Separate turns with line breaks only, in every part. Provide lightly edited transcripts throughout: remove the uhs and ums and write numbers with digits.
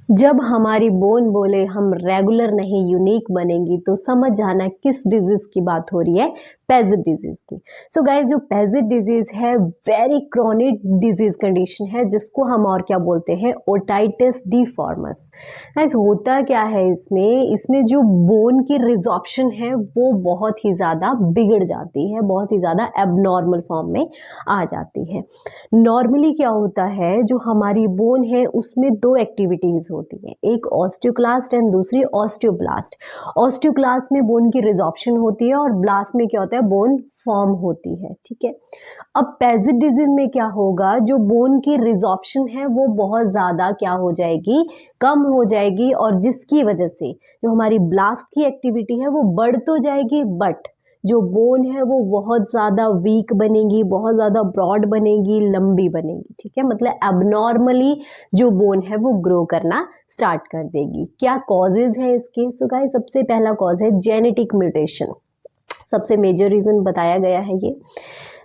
जब हमारी बोन बोले हम रेगुलर नहीं यूनिक बनेंगी, तो समझ जाना किस डिजीज की बात हो रही है, पेजिट डिजीज की। सो गाइस, जो पेजिट डिजीज है वेरी क्रॉनिक डिजीज कंडीशन है, जिसको हम और क्या बोलते हैं, ओटाइटिस डिफॉर्मस। गाइस, होता क्या है इसमें जो बोन की रिजॉर्प्शन है वो बहुत ही ज़्यादा बिगड़ जाती है, बहुत ही ज़्यादा एबनॉर्मल फॉर्म में आ जाती है। नॉर्मली क्या होता है, जो हमारी बोन है उसमें दो एक्टिविटीज़ होती है, एक ऑस्टियोक्लास्ट एंड दूसरी ऑस्टियोब्लास्ट। ऑस्टियोक्लास्ट में बोन की रिजॉर्प्शन होती है और ब्लास्ट में क्या होता है, बोन फॉर्म होती है। ठीक है, अब पेजिट डिजीज में क्या होगा, जो बोन की रिजॉर्प्शन है वो बहुत ज़्यादा क्या हो जाएगी, कम हो जाएगी, और जिसकी वजह से जो हमारी ब्लास्ट की एक्टिविटी है वो बढ़ तो जाएगी, बट जो बोन है वो बहुत ज़्यादा वीक बनेगी, बहुत ज़्यादा ब्रॉड बनेगी, लंबी बनेगी। ठीक है, मतलब एबनॉर्मली जो बोन है वो ग्रो करना स्टार्ट कर देगी। क्या कॉजेज है इसके? सो गाइस, सबसे पहला कॉज है जेनेटिक म्यूटेशन, सबसे मेजर रीजन बताया गया है ये।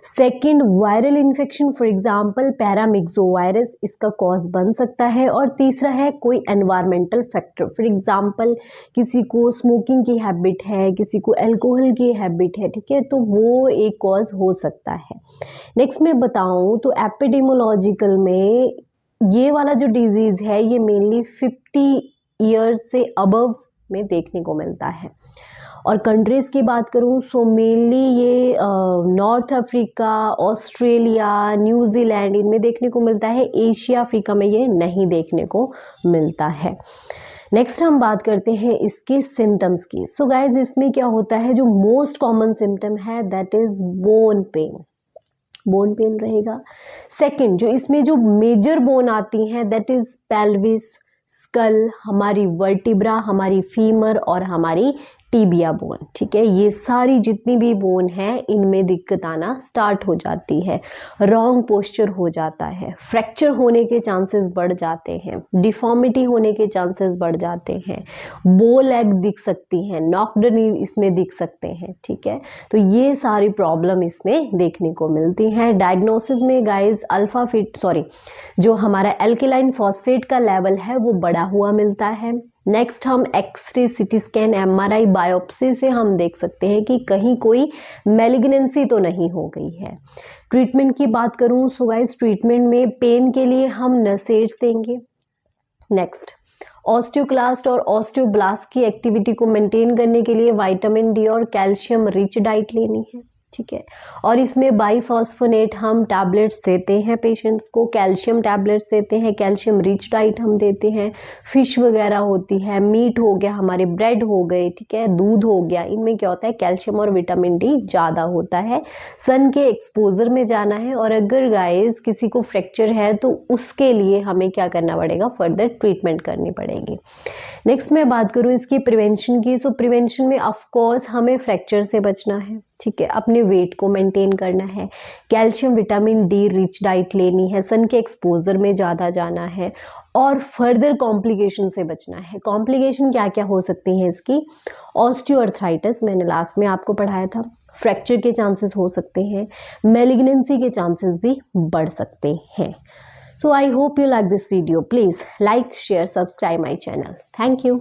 Second, viral infection, for example paramyxovirus इसका कॉज बन सकता है। और तीसरा है कोई एनवायरमेंटल फैक्टर, फॉर एग्जाम्पल किसी को स्मोकिंग की हैबिट है, किसी को अल्कोहल की हैबिट है, ठीक है, तो वो एक कॉज हो सकता है। नेक्स्ट मैं बताऊं तो एपिडेमोलॉजिकल में ये वाला जो डिजीज़ है ये मेनली 50 ईयर्स से अबव में देखने को मिलता है। और कंट्रीज़ की बात करूं सो मेनली ये नॉर्थ अफ्रीका, ऑस्ट्रेलिया, न्यूजीलैंड इनमें देखने को मिलता है। एशिया, अफ्रीका में ये नहीं देखने को मिलता है। नेक्स्ट हम बात करते हैं इसके सिम्टम्स की। सो गाइज, इसमें क्या होता है, जो मोस्ट कॉमन सिम्टम है that is bone pen, bone pen रहेगा। सेकंड, जो इसमें जो मेजर बोन आती हैं दैट इज पेल्विस, स्कल, हमारी वर्टिब्रा, हमारी फीमर और हमारी टीबिया बोन। ठीक है, ये सारी जितनी भी बोन है इनमें दिक्कत आना स्टार्ट हो जाती है, रॉन्ग पोस्चर हो जाता है, फ्रैक्चर होने के चांसेस बढ़ जाते हैं, डिफॉर्मिटी होने के चांसेस बढ़ जाते हैं, बो लेग दिख सकती हैं, नॉक्ड नी इसमें दिख सकते हैं। ठीक है, तो ये सारी प्रॉब्लम इसमें देखने को मिलती हैं। डायग्नोसिस में गाइस जो हमारा एल्केलाइन फॉस्फेट का लेवल है वो बढ़ा हुआ मिलता है। नेक्स्ट हम x ray, CT scan, MRI, biopsy से हम देख सकते हैं कि कहीं कोई मैलिग्नेंसी तो नहीं हो गई है। ट्रीटमेंट की बात करूं सो गाइस, ट्रीटमेंट में पेन के लिए हम नसेड्स देंगे। नेक्स्ट, ऑस्टियोक्लास्ट और ऑस्टियोब्लास्ट की एक्टिविटी को मेंटेन करने के लिए विटामिन डी और कैल्शियम रिच डाइट लेनी है। ठीक है, और इसमें बाईफॉस्फोनेट हम टैबलेट्स देते हैं पेशेंट्स को, कैल्शियम टैबलेट्स देते हैं, कैल्शियम रिच डाइट हम देते हैं, फिश वगैरह होती है, मीट हो गया, हमारे ब्रेड हो गए, ठीक है, दूध हो गया, इनमें क्या होता है, कैल्शियम और विटामिन डी ज़्यादा होता है। सन के एक्सपोजर में जाना है, और अगर गाइस किसी को फ्रैक्चर है तो उसके लिए हमें क्या करना पड़ेगा, फर्दर ट्रीटमेंट करनी पड़ेगी। नेक्स्ट मैं बात करूँ इसकी प्रिवेंशन की। सो प्रिवेंशन में ऑफकोर्स हमें फ्रैक्चर से बचना है, ठीक है, अपने वेट को मेंटेन करना है, calcium vitamin D rich diet लेनी है, सन के एक्सपोजर में ज़्यादा जाना है, और फर्दर कॉम्प्लिकेशन से बचना है। कॉम्प्लिकेशन क्या क्या हो सकती हैं इसकी, ऑस्टियोआर्थराइटिस मैंने लास्ट में आपको पढ़ाया था, फ्रैक्चर के चांसेस हो सकते हैं, मैलिग्नेंसी के चांसेस भी बढ़ सकते हैं। So I hope you like this video. Please like, share, subscribe my channel. Thank you.